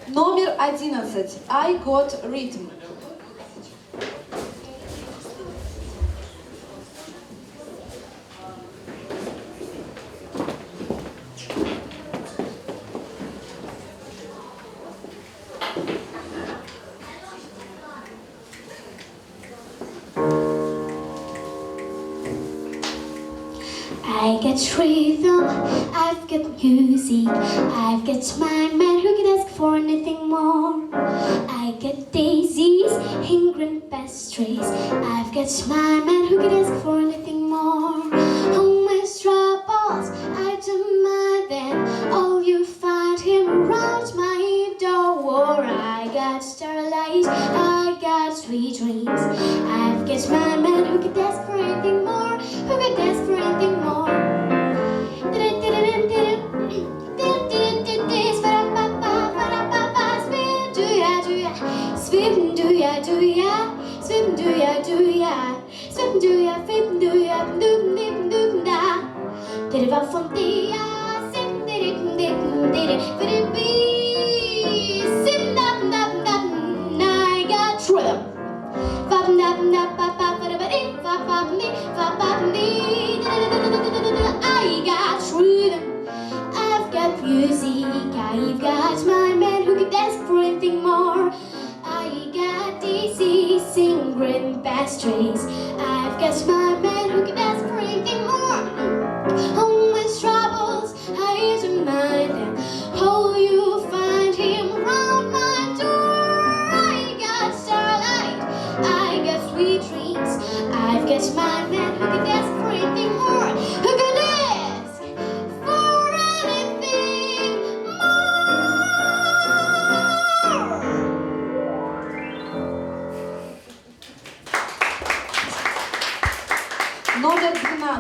Номер 11. I Got Rhythm. I got rhythm, I've got music, I've got my man who can ask for anything more. I got daisies in green pastries, I've got my man who can ask for anything more. On my troubles, I don't mind them, all you find him around my door. I got starlight, I got sweet dreams, I've got my man who can ask for anything more, who can ask for anything more. Swim do ya, swim do ya, swim do ya, flip do ya, doom dip doom da. Did it va from the sim did it be sim dap dap dap. I got rhythm. Fap dap dap dap dap dap dap dap dap dap dap. I got rhythm. I've got music. I've got my man who can dance for anything more. I got dizzy, sing green pastries. I've got my man who can dance for anything more. All my troubles, I don't mind them. Oh, you find him around my door. I got starlight, I got sweet dreams. I've got my man who can dance for anything more. Who can dance for anything more. Номер 12.